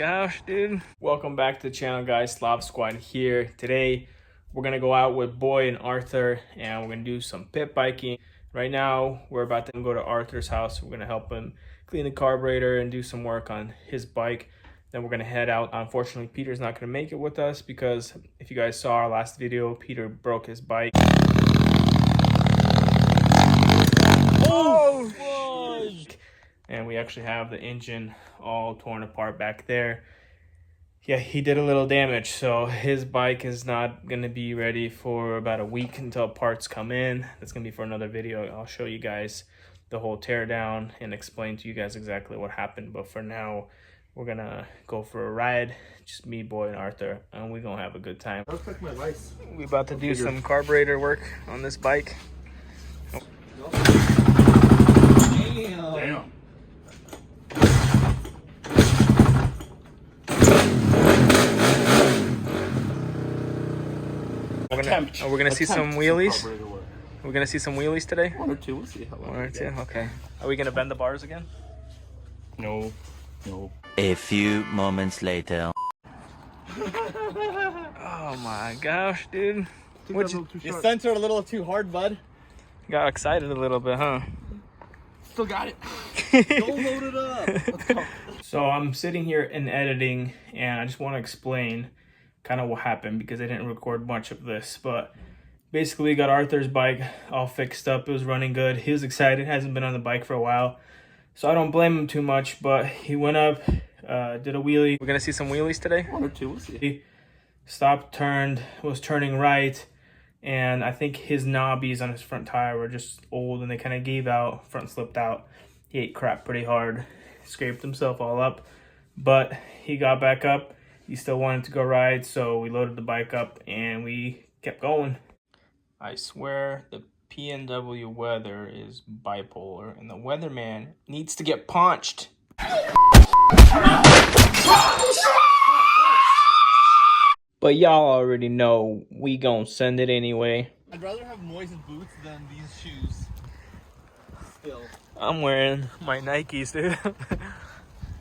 gosh, dude. Welcome back to the channel, guys. Slav Squad here. Today, we're gonna go out with Boy and Arthur, and we're gonna do some pit biking. Right now, we're about to go to Arthur's house. We're gonna help him clean the carburetor and do some work on his bike. Then we're gonna head out. Unfortunately, Peter's not gonna make it with us because if you guys saw our last video, Peter broke his bike. Oh! And we actually have the engine all torn apart back there. Yeah, he did a little damage, so his bike is not gonna be ready for about a week until parts come in. That's gonna be for another video. I'll show you guys the whole teardown and explain to you guys exactly what happened. But for now, we're gonna go for a ride, just me, Boy, and Arthur, and we're gonna have a good time. I'll check my lights. We're about to do some carburetor work on this bike. Damn. We're gonna see some wheelies. We're gonna see some wheelies today. One or two. We'll see how long. One or two. Okay. Are we gonna bend the bars again? No. No. A few moments later. Oh my gosh, dude! You censored a little too hard, bud. Got excited a little bit, huh? Still got it. Don't load it up. Let's go. So I'm sitting here in editing, and I just want to explain kind of what happened because I didn't record much of this. But basically, we got Arthur's bike all fixed up. It was running good. He was excited. Hasn't been on the bike for a while, so I don't blame him too much. But he went up, did a wheelie. We're gonna see some wheelies today. One or two. We'll see. He stopped, turned, was turning right, and I think his knobbies on his front tire were just old and they kind of gave out. Front slipped out. He ate crap pretty hard. Scraped himself all up, but he got back up. He still wanted to go ride, so we loaded the bike up and we kept going. I swear the PNW weather is bipolar and the weatherman needs to get punched. But y'all already know we gon' send it anyway. I'd rather have moistened boots than these shoes. Still. I'm wearing my Nikes, dude.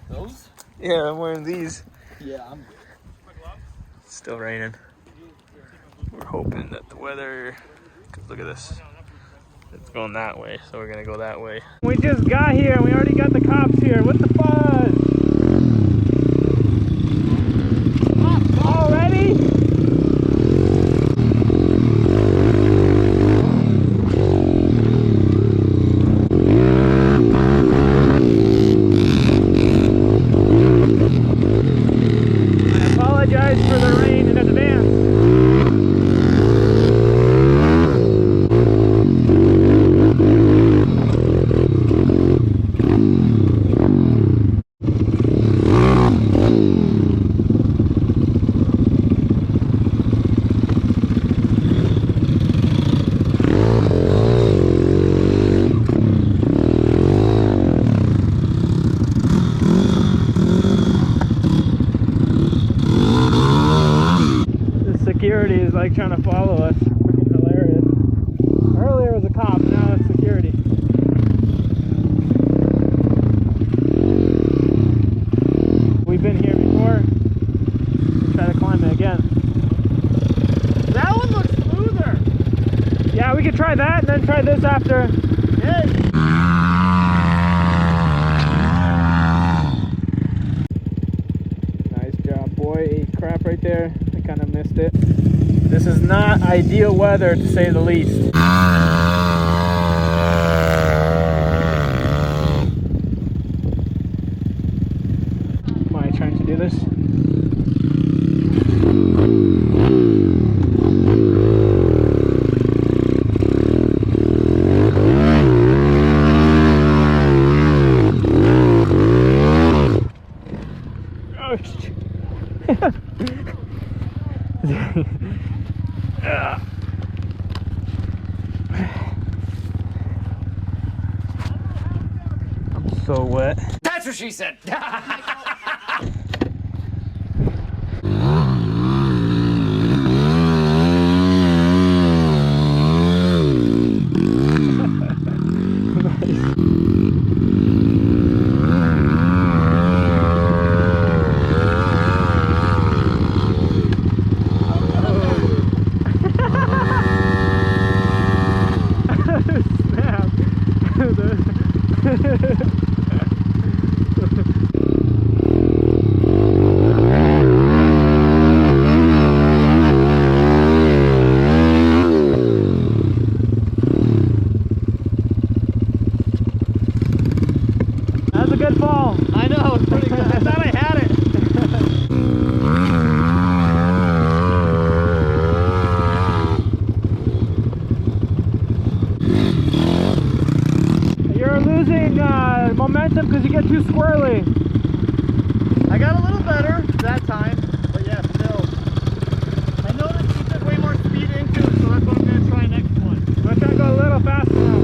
Those? Yeah, I'm wearing these. Yeah, I'm good. It's still raining. We're hoping that the weather, cause look at this. It's going that way, so we're gonna go that way. We just got here and we already got the cops here. What the fuzz? Already? I apologize for the rain in advance. Security is like trying to follow us. Freaking hilarious. Earlier it was a cop, now it's security. We've been here before. Let's try to climb it again. That one looks smoother. Yeah, we could try that and then try this after. Hey. Nice job, Boy. Ate crap right there. I kind of missed it. This is not ideal weather, to say the least. Am I trying to do this? Oh, shit. I'm so wet. That's what she said. Nice. That's a good fall. I know, it's pretty good. I thought I had it. You're losing momentum because you get too squirrely. I got a little better that time, but yeah, still. I noticed you took way more speed into it, so that's what I'm going to try next one. I'm trying to go a little faster now.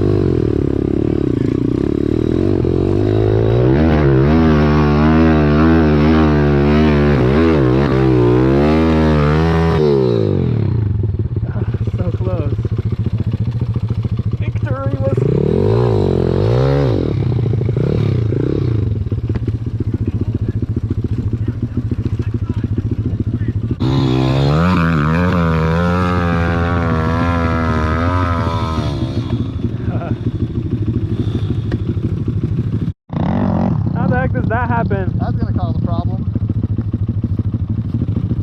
That happened. That's gonna cause a problem.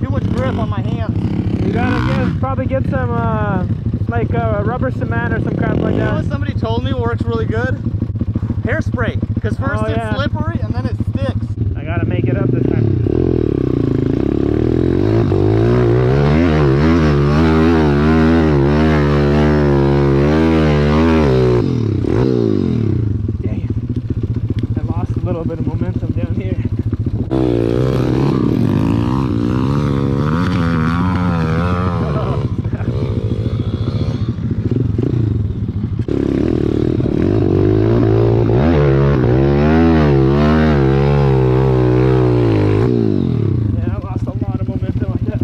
Too much grip on my hands. You gotta probably get some like rubber cement or some crap like You know that. what somebody told me works really good? Hairspray. Because first it's slippery and then it sticks. I gotta make it up this time. A little bit of momentum down here. Yeah, I lost a lot of momentum like that.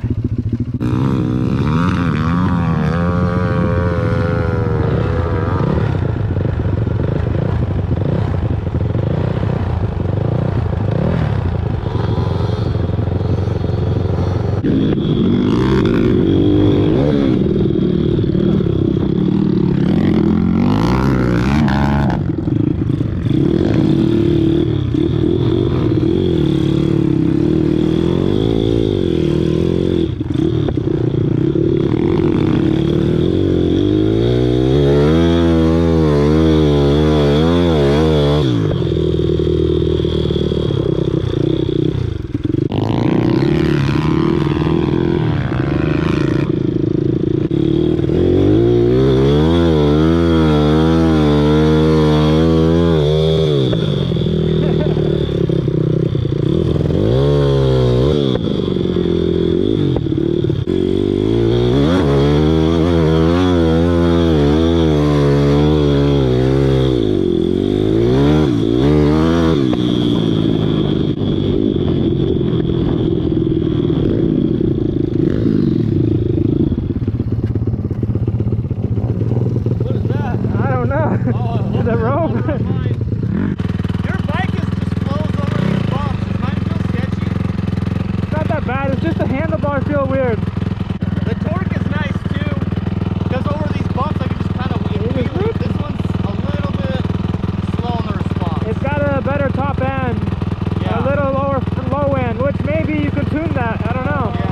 The rope. Your bike is just flows over these bumps. Does mine feel sketchy? It's not that bad. It's just the handlebars feel weird. The torque is nice too, because over these bumps I can just kind of wheel. This one's a little bit slow in the response. It's got a better top end, a little lower low end, which maybe you could tune that. I don't know. Yeah.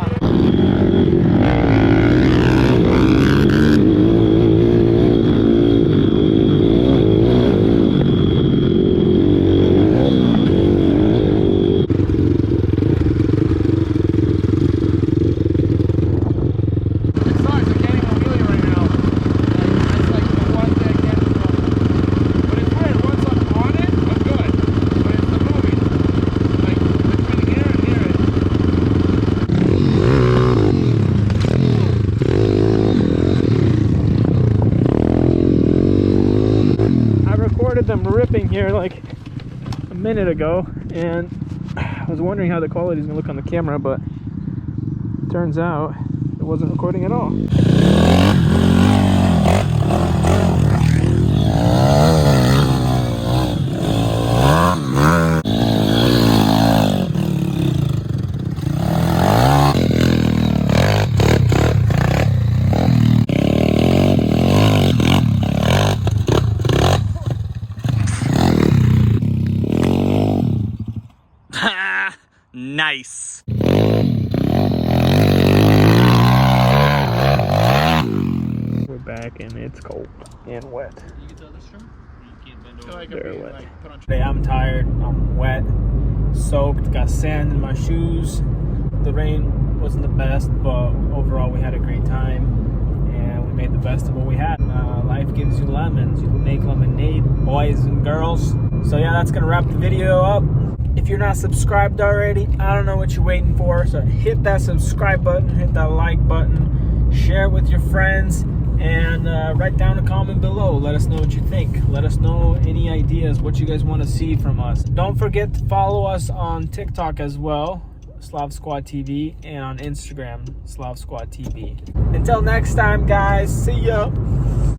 Them ripping here like a minute ago, and I was wondering how the quality is going to look on the camera, but turns out it wasn't recording at all. Nice. We're back and it's cold and wet. You can tell this from? You can't bend over. Very wet. Today I'm tired, I'm wet, soaked, got sand in my shoes. The rain wasn't the best, but overall we had a great time and we made the best of what we had. Life gives you lemons, you make lemonade, boys and girls. So yeah, that's gonna wrap the video up. If you're not subscribed already, I don't know what you're waiting for, so hit that subscribe button, hit that like button, share it with your friends, and write down a comment below. Let us know what you think. Let us know any ideas, what you guys want to see from us. Don't forget to follow us on TikTok as well, Slav Squad TV, and on Instagram, Slav Squad TV. Until next time, guys, see ya.